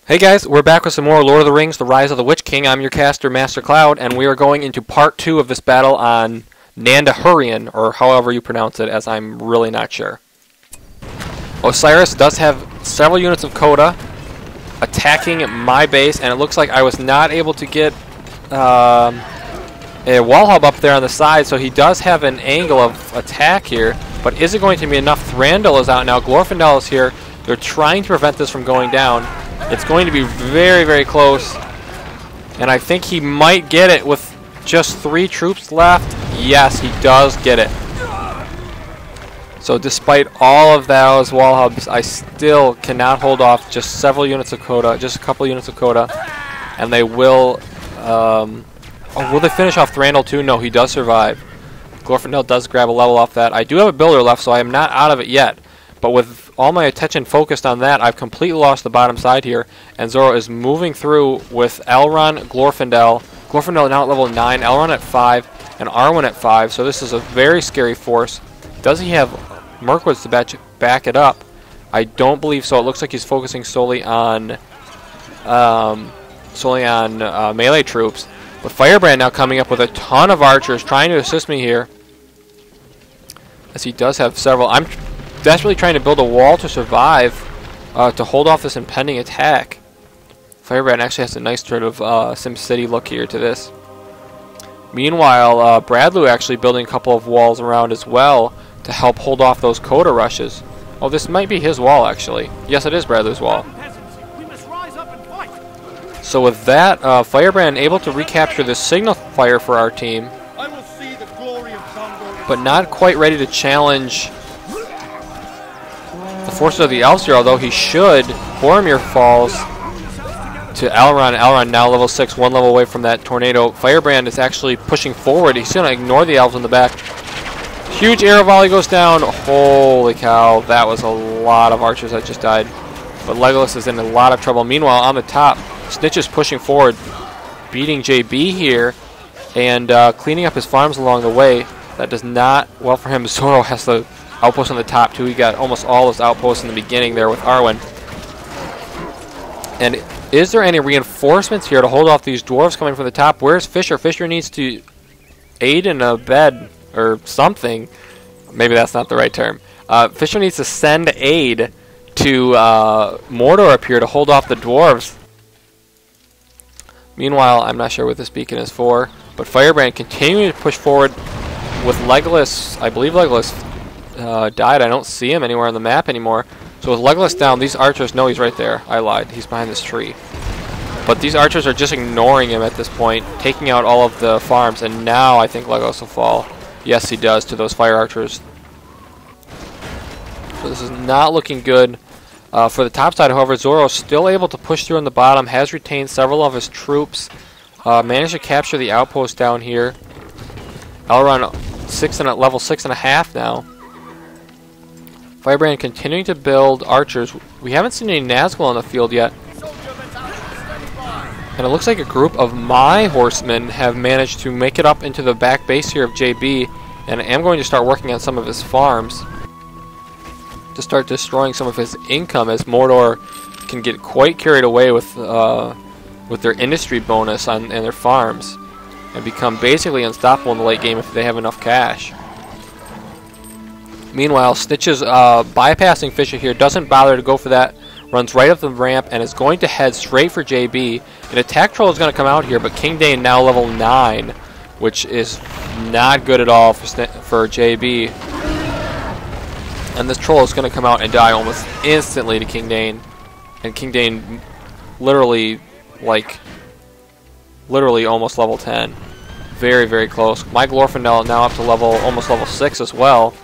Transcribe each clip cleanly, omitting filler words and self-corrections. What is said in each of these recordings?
Hey guys, we're back with some more Lord of the Rings, The Rise of the Witch King. I'm your caster, Master Cloud, and we are going into part 2 of this battle on Nandusomethingorother, or however you pronounce it, as I'm really not sure. Osiris does have several units of Coda attacking my base, and it looks like I was not able to get a wall hub up there on the side, so he does have an angle of attack here, but is it going to be enough? Thranduil is out now, Glorfindel is here. They're trying to prevent this from going down. It's going to be very, very close. And I think he might get it with just 3 troops left. Yes, he does get it. So despite all of those wall hubs, I still cannot hold off just several units of Coda, just a couple units of Coda. And they will... will they finish off Thranduil too? No, he does survive. Glorfindel does grab a level off that. I do have a builder left, so I am not out of it yet. But with all my attention focused on that, I've completely lost the bottom side here. And Zorro is moving through with Elrond, Glorfindel. Glorfindel now at level 9, Elrond at 5, and Arwen at 5. So this is a very scary force. Does he have Mirkwoods to back it up? I don't believe so. It looks like he's focusing solely on melee troops. But FireBrand now coming up with a ton of archers trying to assist me here, as he does have several. I'm desperately trying to build a wall to survive, to hold off this impending attack. FireBrand actually has a nice sort of SimCity look here to this. Meanwhile, Bradloo actually building a couple of walls around as well to help hold off those Coda rushes. Oh, this might be his wall actually. Yes, it is Bradloo's wall. So with that, FireBrand able to recapture the signal fire for our team, but not quite ready to challenge the forces of the elves here, although he should. Boromir falls to Elrond. Elrond now level 6, 1 level away from that tornado. FireBrand is actually pushing forward. He's going to ignore the elves in the back. Huge arrow volley goes down. Holy cow, that was a lot of archers that just died. But Legolas is in a lot of trouble. Meanwhile, on the top, Snitches pushing forward, beating JB here, and cleaning up his farms along the way. That does not well for him. Zorro has the outpost on the top too. He got almost all those outposts in the beginning there with Arwen. And is there any reinforcements here to hold off these dwarves coming from the top? Where's Fisher? Fisher needs to aid in a bed or something. Maybe that's not the right term. Fisher needs to send aid to Mordor up here to hold off the dwarves. Meanwhile, I'm not sure what this beacon is for, but FireBrand continuing to push forward with Legolas. I believe Legolas died. I don't see him anywhere on the map anymore. So with Legolas down, these archers, no, he's right there. I lied. He's behind this tree. But these archers are just ignoring him at this point, taking out all of the farms, and now I think Legolas will fall. Yes, he does, to those fire archers. So this is not looking good. For the top side, however, Zorro is still able to push through on the bottom, has retained several of his troops, managed to capture the outpost down here. Elrond level 6.5 now. FireBrand continuing to build archers. We haven't seen any Nazgul on the field yet. And it looks like a group of my horsemen have managed to make it up into the back base here of JB, and I am going to start working on some of his farms to start destroying some of his income, as Mordor can get quite carried away with their industry bonus and their farms, and become basically unstoppable in the late game if they have enough cash. Meanwhile, Snitches bypassing Fisher here, doesn't bother to go for that, runs right up the ramp and is going to head straight for JB. An attack troll is going to come out here, but King Dane now level 9, which is not good at all for JB. And this troll is going to come out and die almost instantly to King Dane. And King Dane literally almost level 10. Very, very close. My Glorfindel now up to almost level 6 as well.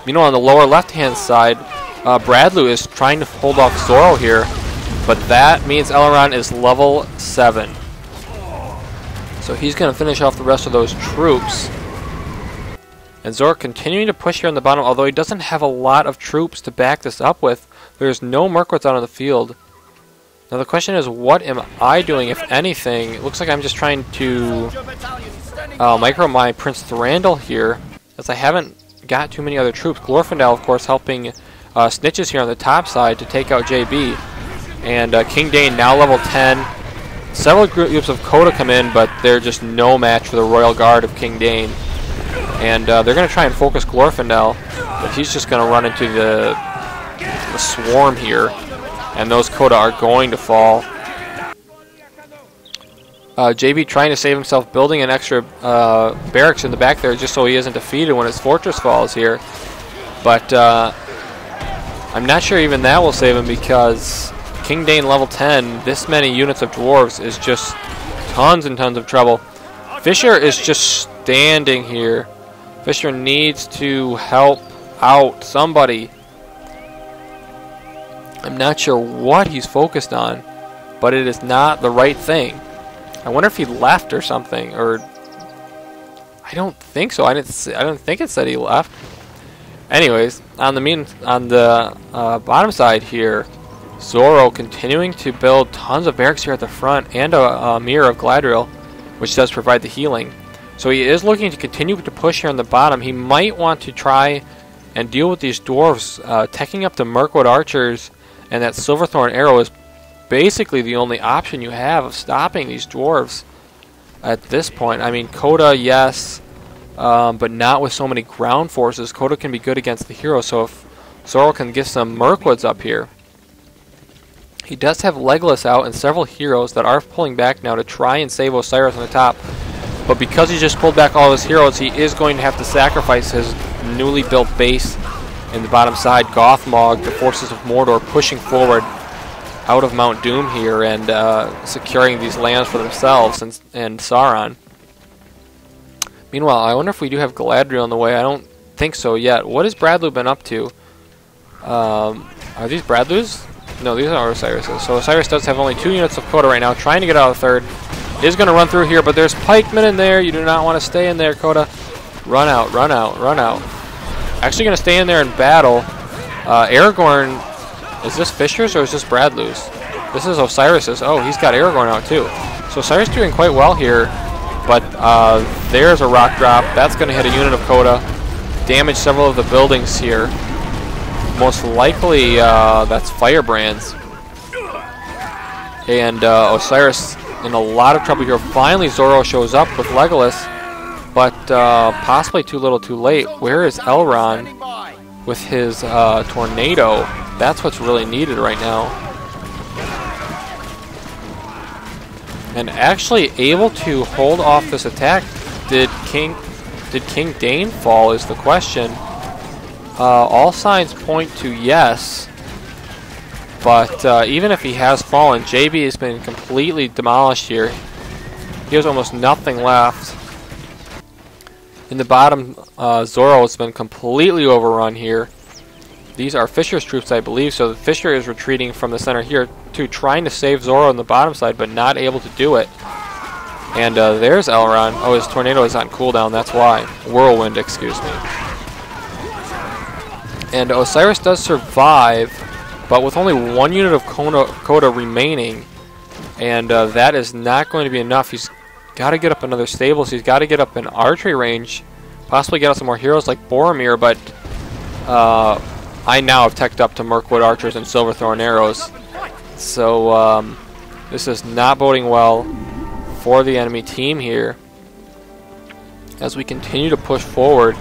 Meanwhile, on the lower left-hand side, Bradloo is trying to hold off Zorro here, but that means Elrond is level 7. So he's going to finish off the rest of those troops. And Zorro continuing to push here on the bottom, although he doesn't have a lot of troops to back this up with. There's no Mirkwoods out on the field. Now the question is, what am I doing, if anything? It looks like I'm just trying to micro my Prince Thranduil here, as I haven't got too many other troops. Glorfindel, of course, helping Snitches here on the top side to take out JB. And King Dane now level 10. Several groups of Coda come in, but they're just no match for the Royal Guard of King Dane. And they're going to try and focus Glorfindel, but he's just going to run into the swarm here. And those Coda are going to fall. JB trying to save himself, building an extra barracks in the back there just so he isn't defeated when his fortress falls here. But I'm not sure even that will save him, because King Dane level 10, this many units of dwarves is just tons and tons of trouble. Fisher is just standing here. Fisher needs to help out somebody. I'm not sure what he's focused on, but it is not the right thing. I wonder if he left or something, or I don't think so. I don't think it said he left. Anyways, on the bottom side here, Zorro continuing to build tons of barracks here at the front and a mirror of Galadriel, which does provide the healing. So he is looking to continue to push here on the bottom. He might want to try and deal with these dwarves. Teching up the Mirkwood archers and that Silverthorn arrow is basically the only option you have of stopping these dwarves at this point. I mean, Coda, yes, but not with so many ground forces. Coda can be good against the heroes, so if Zorro can get some Mirkwoods up here. He does have Legolas out and several heroes that are pulling back now to try and save Osiris on the top. But because he just pulled back all his heroes, he is going to have to sacrifice his newly built base in the bottom side. Gothmog, the forces of Mordor, pushing forward out of Mount Doom here and securing these lands for themselves and Sauron. Meanwhile, I wonder if we do have Galadriel on the way. I don't think so yet. What has Bradloo been up to? Are these Bradloos? No, these are Osiris's. So Osiris does have only 2 units of Coda right now, trying to get out of third. Is going to run through here, but there's pikemen in there. You do not want to stay in there, Coda. Run out, run out, run out. Actually going to stay in there and battle. Aragorn, is this Fisher's or is this Bradloo's? This is Osiris's. Oh, he's got Aragorn out too. So Osiris doing quite well here, but there's a rock drop. That's going to hit a unit of Coda. Damage several of the buildings here. Most likely that's FireBrands. And Osiris in a lot of trouble here. Finally Zorro shows up with Legolas, but possibly too little too late. Where is Elrond with his tornado? That's what's really needed right now. And actually able to hold off this attack. Did King Dane fall is the question. All signs point to yes. But even if he has fallen, JB has been completely demolished here. He has almost nothing left. In the bottom, Zorro has been completely overrun here. These are Fisher's troops, I believe, so the Fisher is retreating from the center here too, trying to save Zorro on the bottom side, but not able to do it. And there's Elrond. Oh, his tornado is on cooldown, that's why. Whirlwind, excuse me. And Osiris does survive, but with only 1 unit of Coda remaining, and that is not going to be enough. He's got to get up another stables. He's got to get up in archery range, possibly get out some more heroes like Boromir, but I now have teched up to Mirkwood archers and Silverthorn arrows. So this is not boding well for the enemy team here as we continue to push forward.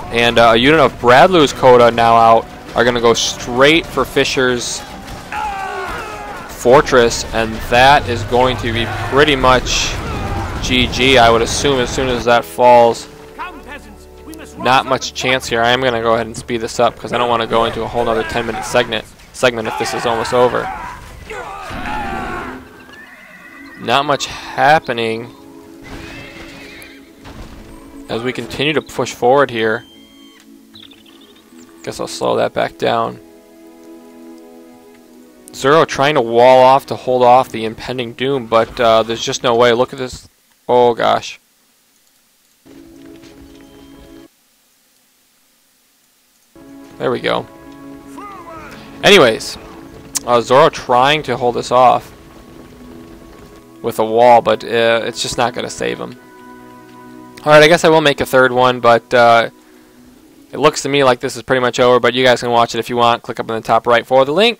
And a unit of Bradloo's Coda now out are going to go straight for Fisher's fortress, and that is going to be pretty much GG, I would assume, as soon as that falls. Not much chance here. I am going to go ahead and speed this up because I don't want to go into a whole other 10-minute segment if this is almost over. Not much happening as we continue to push forward here. Guess I'll slow that back down. Zorro trying to wall off to hold off the impending doom, but there's just no way. Look at this. Oh gosh. There we go. Anyways, Zorro trying to hold this off with a wall, but it's just not going to save him. Alright, I guess I will make a third one, but it looks to me like this is pretty much over, but you guys can watch it if you want. Click up in the top right for the link.